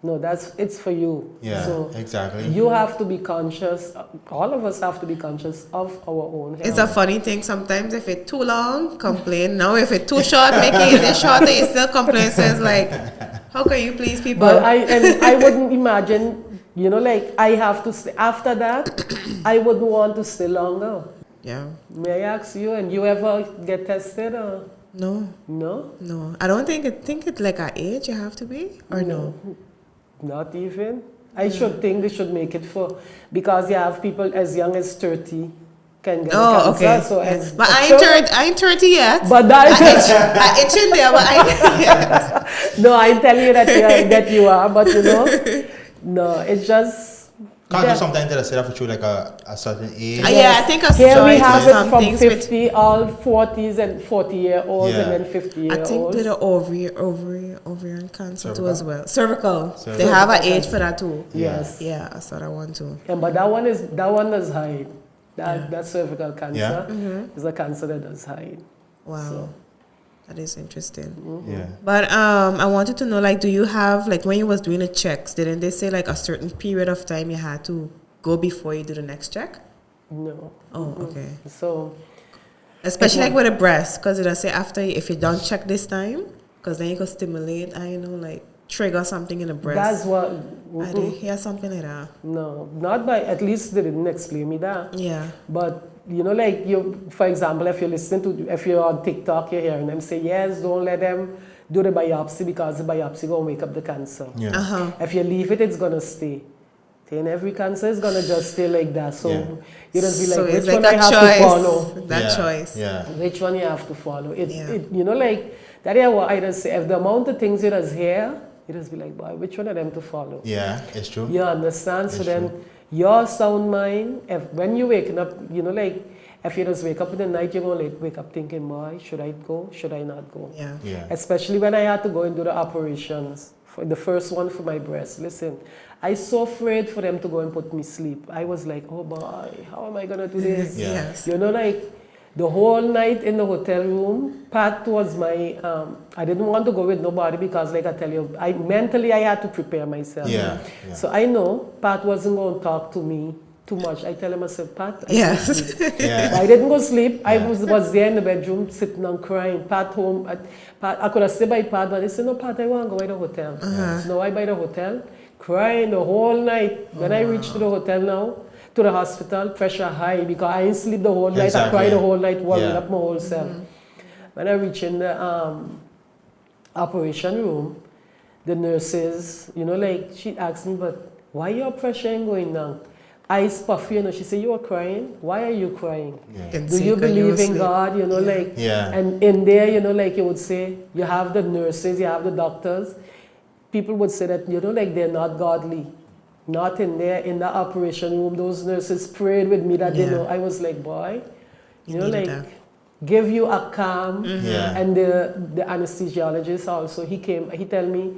no, it's for you. So exactly. You have to be conscious. All of us have to be conscious of our own health. It's a funny thing. Sometimes if it's too long, complain. Now if it's too short, make it shorter. You still complain. So it's like, how can you please people? But I wouldn't imagine. You know, like I have to stay. After that, I wouldn't want to stay longer. Yeah. May I ask you? And you ever get tested or? No. No. No. I don't think it's like our age you have to be or no. Not even. I should think they should make it because you have people as young as 30 can get cancer. Okay. So but I ain't 30 yet. But I itch in there, but I No, I'm telling you that you are, but you know, no, it's just. Can't do something that I said for like a certain age. I think here we have it from 50, all 40s and 40-year-olds and then 50-year-olds. I think they the ovarian cancer too as well. Cervical. They have an age for that too. Yes. Yeah, I saw that one too. Yeah, but that one does hide. That cervical cancer is a cancer that does hide. Wow. So. That is interesting. Yeah. But I wanted to know, like, do you have, like, when you was doing the checks, didn't they say, like, a certain period of time you had to go before you do the next check? No. Oh, okay. So, especially like with a breast, because it'll say after, if you don't check this time, because then you could stimulate, like, trigger something in the breast. That's what. I did hear something like that. No, not by, at least they didn't explain me that. Yeah. But, you know, like, for example, if you're on TikTok, you're hearing them say, yes, don't let them do the biopsy because the biopsy going to wake up the cancer. Yeah. If you leave it, it's going to stay. Then every cancer is going to just stay like that. So you just be like, which one I have to follow? That choice. Yeah. Which one you have to follow? You know, like, that is what I just say. If the amount of things you just hear, you just be like, boy, which one of them to follow? Yeah, it's true. You understand? It's so then true. your sound mind, when you're waking up, you know, like, if you just wake up in the night, you're going to like wake up thinking, boy, should I go? Should I not go? Yeah. Especially when I had to go and do the operations. For the first one for my breast. Listen, I was so afraid for them to go and put me sleep. I was like, oh boy, how am I going to do this? Yes. You know, like, the whole night in the hotel room, Pat was my, I didn't want to go with nobody because, like I tell you, mentally I had to prepare myself. Yeah. So I know Pat wasn't going to talk to me too much. I tell him, I said, Pat, I didn't go sleep. I was there in the bedroom sitting and crying. Pat home. I could have stayed by Pat, but I said, no, Pat, I want to go by the hotel. No, I by the hotel, crying the whole night. When I reached to the hotel now, to the hospital, pressure high because I didn't sleep the whole night. I cried the whole night, warming up my whole self. When I reached in the operation room, the nurses, you know, like, she asked me, but why your pressure ain't going down? Eyes puffy, you know, she said, you are crying? Why are you crying? Do you believe in God? You know, like, and in there, you know, like you would say, you have the nurses, you have the doctors. People would say that, you know, like they're not godly. Not in there, in the operation room. Those nurses prayed with me that they know. I was like, boy, you know, like, give you a calm. And the anesthesiologist also, he came, he tell me,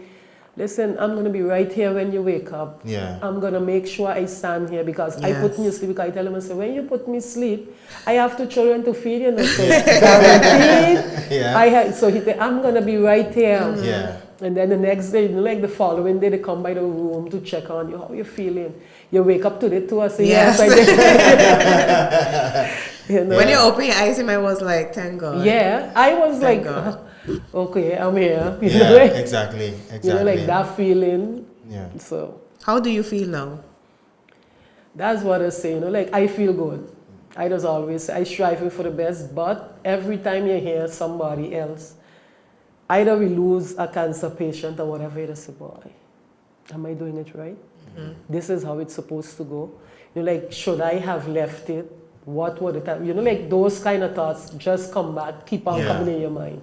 listen, I'm going to be right here when you wake up. Yeah. I'm going to make sure I stand here because I put me to sleep. Because I tell him, I say, when you put me to sleep, I have 2 children to feed, you know. So guaranteed. Yeah. So he said, I'm going to be right here. Yeah. And then the next day, like the following day, they come by the room to check on you. How you feeling? You wake up today too? I say, yes, I did. You know? When you open your eyes, I was like, thank God. Yeah, I was Thank like, God. okay, I'm here. You Yeah, know, like, exactly. you know, like that feeling. Yeah. So How do you feel now? that's what I say, you know, like I feel good. I just always say, I strive for the best, but every time you hear somebody else, either we lose a cancer patient or whatever, you just say, boy, am I doing it right? This is how it's supposed to go. You know, like, should I have left it? What would it have, you know, like those kind of thoughts just come back, keep on coming in your mind.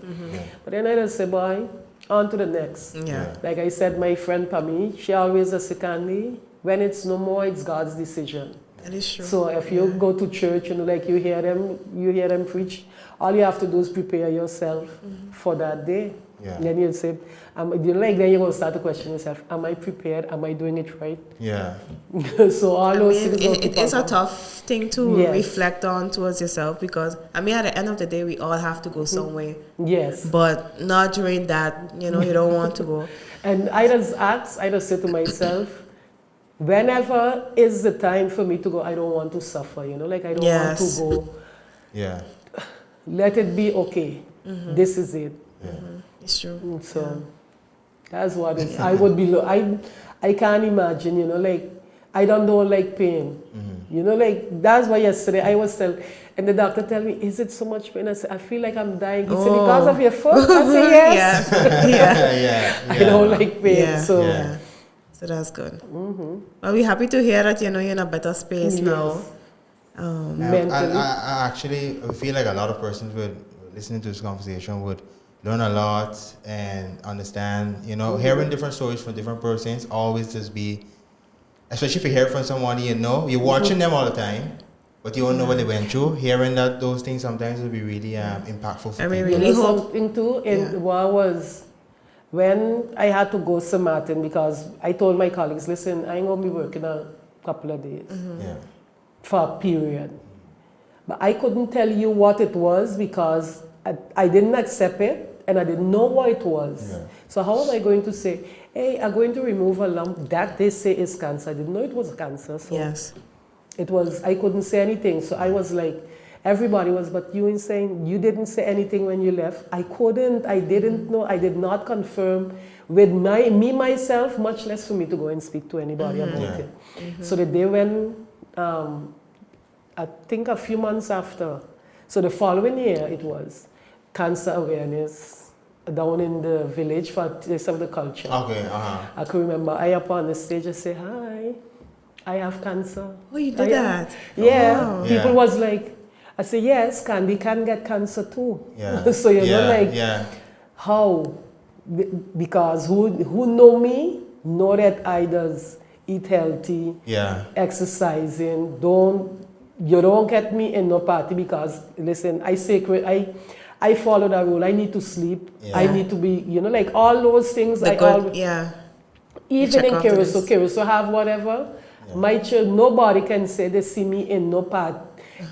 But then I just say, boy, on to the next. Yeah. Like I said, my friend Pami, she always says, Candy, when it's no more, it's God's decision. That is true. So if you go to church, you know, like you hear them preach, all you have to do is prepare yourself for that day. Yeah. Then you'll say, then you're going to start to question yourself, am I prepared? Am I doing it right? Yeah. So all those things will keep it is on a coming. tough thing to reflect on towards yourself because, at the end of the day, we all have to go somewhere. Yes. But not during that, you don't want to go. And I just say to myself, whenever is the time for me to go, I don't want to suffer, you know, like I don't want to go. Yeah. Let it be okay. This is it. Yeah. It's true. So that's what it's, I would be, I can't imagine, you know, like, I don't like pain. You know, like, that's why yesterday I was telling, and the doctor tell me, is it so much pain? I said, I feel like I'm dying. He said, because of your foot? I said, yes. Yeah. I don't like pain. Yeah. So, So that's good. Well, we're happy to hear that, you're in a better space now. mentally. I actually feel like a lot of persons would, listening to this conversation, would learn a lot and understand, hearing different stories from different persons, always just be, especially if you hear from someone you're watching them all the time, but you don't know what they went through. Hearing those things sometimes will be really impactful for people. Really hope. Something too, what was when I had to go to Sint Maarten, because I told my colleagues, listen, I ain't going to be working a couple of days for a period. But I couldn't tell you what it was because I didn't accept it and I didn't know what it was. Yeah. So how am I going to say, hey, I'm going to remove a lump that they say is cancer? I didn't know it was cancer. So it was, I couldn't say anything. So I was like, everybody was, but you insane, you didn't say anything when you left. I couldn't, I didn't know, I did not confirm with myself, much less for me to go and speak to anybody about it. So the day when, I think a few months after, so the following year it was cancer awareness down in the village for Taste of the Culture. Okay, I can remember I up on the stage and say, hi, I have cancer. Oh, you did that? Yeah. Oh, wow. People was like, I say, yes, Candy can get cancer too. Yeah. So how? Because who know me, know that I does eat healthy, exercising, you don't get me in no party because, listen, I follow that rule. I need to sleep. I need to be, like all those things. Even in Caruso have whatever. My child, nobody can say they see me in no party.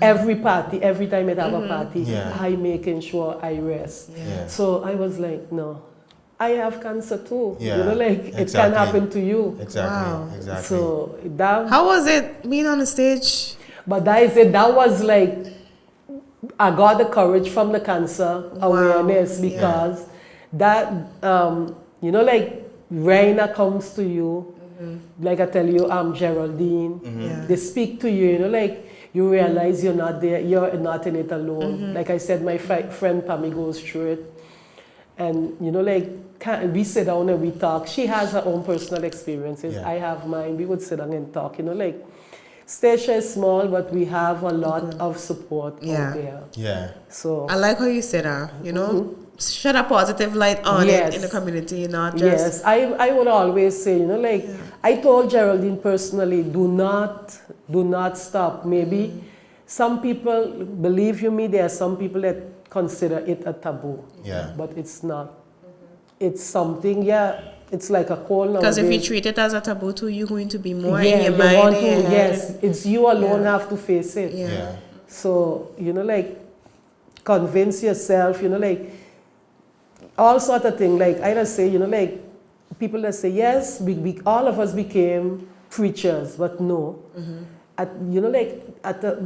Every party, every time I have a party, I making sure I rest. So I was like, no, I have cancer too. It can happen to you. Exactly. So that. How was it being on the stage? But that was like, I got the courage from the cancer awareness because that, like Raina comes to you, like I tell you, I'm Geraldine. They speak to you, like you realize you're not there, you're not in it alone. Like I said, my friend Pammy goes through it. And, we sit down and we talk. She has her own personal experiences. I have mine. We would sit down and talk, Stacia is small, but we have a lot of support out there. Yeah. So I like how you said that, shed a positive light on it in the community, not just... Yes, I would always say, I told Geraldine personally, do not stop. Maybe some people, believe you me, there are some people that consider it a taboo. Yeah. But it's not. It's something, it's like a call nowadays. Because if you treat it as a taboo too, you're going to be more yeah, in your you mind. want to, yes, it's you alone have to face it. Yeah. So, you know, like, convince yourself, you know, like, all sort of thing. Like, I just say, you know, like, people that say, yes, we all of us became preachers, but no. You know, like,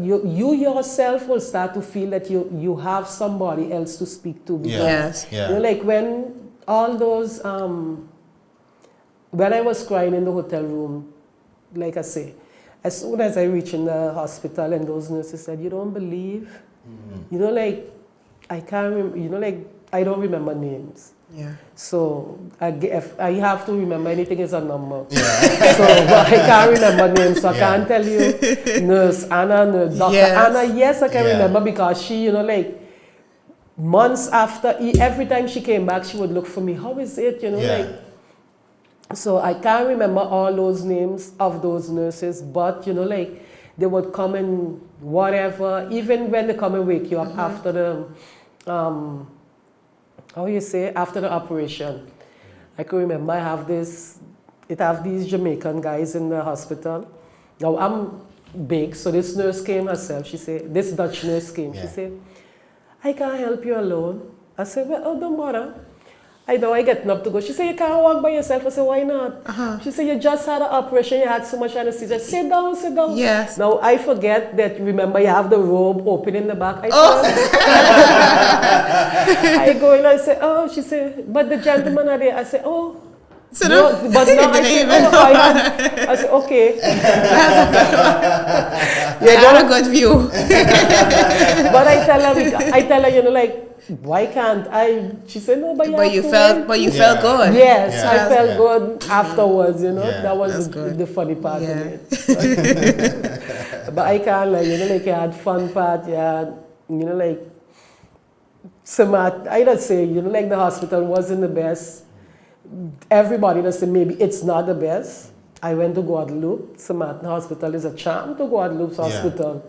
you yourself will start to feel that you have somebody else to speak to. Because, you know, like, when all those, when I was crying in the hotel room, like I say, as soon as I reached in the hospital and those nurses said, you don't believe? You know, like, I can't, you know, like, I don't remember names. Yeah. So I have to remember anything is a number. Yeah. So but I can't remember names, so I can't tell you Nurse Anna, Nurse Dr. Anna. Yes, I can remember because she, you know, like, months after, every time she came back, she would look for me. How is it? You know, like. So I can't remember all those names of those nurses, but you know, like, they would come and whatever. Even when they come and wake you up after the how you say, after the operation. I can remember I have these Jamaican guys in the hospital. Now I'm big, so this nurse came herself. She said, this Dutch nurse came. She said, I can't help you alone. I said, well, oh, don't bother. I know I getting up to go. She said, you can't walk by yourself. I said, why not? She said, you just had an operation, you had so much anesthesia. Sit down, sit down. Yes. Now I forget that, remember, you have the robe open in the back. I go in, I say, oh, she said, but the gentleman are there. I say, oh. So no, but now I say, oh, I say, okay. You got a good view. But I tell her, you know, like, why can't I? She said, no, but you felt good. Yes, I felt good afterwards, you know. That was the funny part of it. But I can't, like, you know, like, you had fun part, you had, you know, like, Sint Maarten, I don't say, you know, like, the hospital wasn't the best. Everybody does say maybe it's not the best. I went to Guadeloupe. Sint Maarten Hospital is a charm to Guadeloupe's hospital.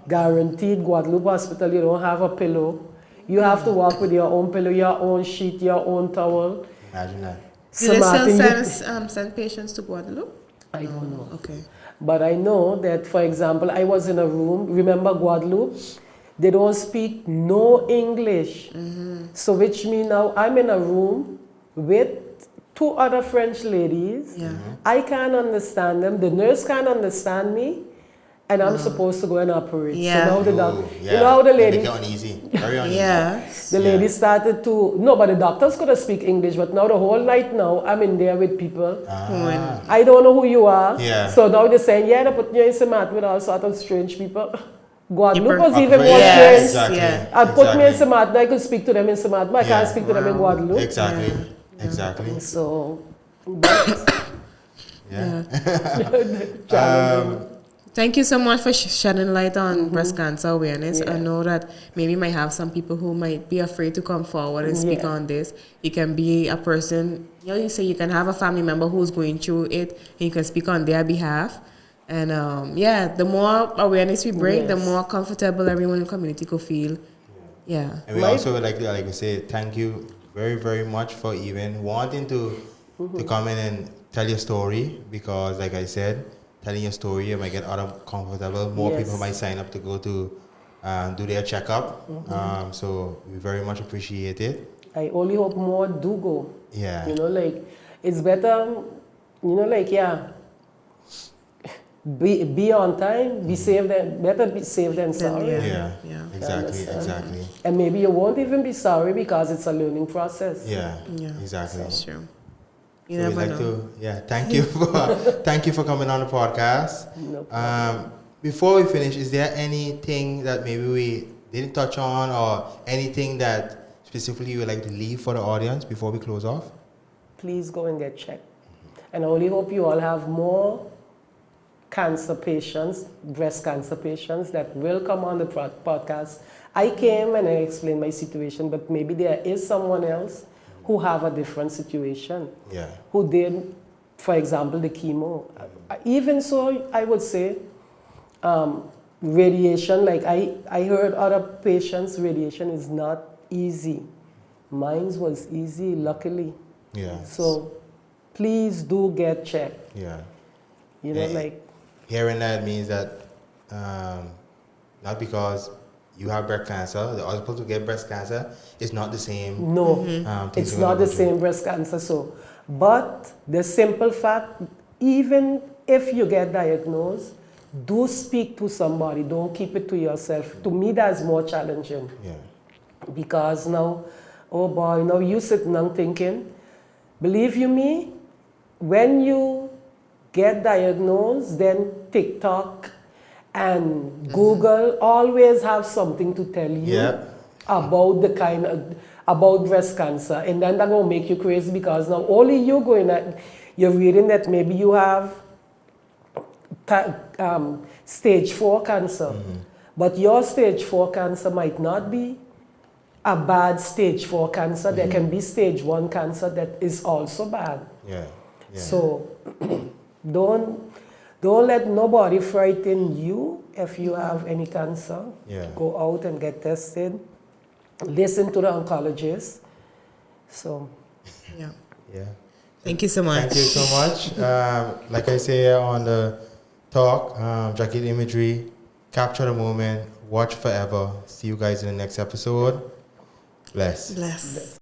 Guaranteed Guadeloupe Hospital, you don't have a pillow. You have to walk with your own pillow, your own sheet, your own towel. Imagine that. Do they still send patients to Guadeloupe? I don't know. Okay. But I know that, for example, I was in a room, remember Guadeloupe? They don't speak no English. So which means now I'm in a room with two other French ladies. I can't understand them. The nurse can't understand me. And I'm supposed to go and operate. So now the doctor, you know how the lady... Make it uneasy. Very uneasy. The lady started to... No, but the doctors could have speak English, but now the whole night now, I'm in there with people. I don't know who you are. So now they're saying, they put you in Sint Maarten with all sorts of strange people. Guadeloupe was even more strange. I put me in Sint Maarten, I could speak to them in Sint Maarten, but I can't speak to them in Guadeloupe. Exactly. So... Thank you so much for shedding light on breast cancer awareness. I know that maybe might have some people who might be afraid to come forward and speak on this. You can be a person, you know, you say you can have a family member who's going through it, and you can speak on their behalf. And the more awareness we bring, the more comfortable everyone in the community could feel. And we also would like to say thank you very, very much for even wanting to come in and tell your story, because like I said, telling your story, you might get other comfortable. More people might sign up to go to do their checkup. So we very much appreciate it. I only hope more do go. Yeah. You know, like, it's better, you know, like, be on time, be safe than, better be safe than sorry. Exactly. And maybe you won't even be sorry because it's a learning process. Exactly. That's true. You never know. Thank you for coming on the podcast. No problem. Before we finish, is there anything that maybe we didn't touch on, or anything that specifically you would like to leave for the audience before we close off? Please go and get checked. And I only hope you all have more cancer patients, breast cancer patients, that will come on the podcast. I came and I explained my situation, but maybe there is someone else who have a different situation, who did, for example, the chemo. Even so, I would say radiation, like I heard other patients, radiation is not easy. Mine was easy, luckily. So please do get checked. Yeah. You know, Yeah. like, Hearing that means that not because you have breast cancer, the other people to get breast cancer is not the same. no, things it's you're gonna not the go through. same breast cancer. So, but the simple fact, even if you get diagnosed, do speak to somebody. Don't keep it to yourself. To me, that's more challenging. Yeah. Because now, oh boy, now you sitting and thinking, believe you me, when you get diagnosed, then TikTok and Google always have something to tell you Yep. about the kind of, about breast cancer. And then they're gonna make you crazy because now only you going at, you're reading that maybe you have stage 4 cancer. But your stage 4 cancer might not be a bad stage 4 cancer. There can be stage 1 cancer that is also bad. Yeah. Yeah. So don't let nobody frighten you if you have any cancer. Yeah. Go out and get tested. Listen to the oncologist. So Yeah. Yeah. Thank you so much. Thank you so much. Like I say on the talk, Jackie Imagery, capture the moment, watch forever. See you guys in the next episode. Bless. Bless.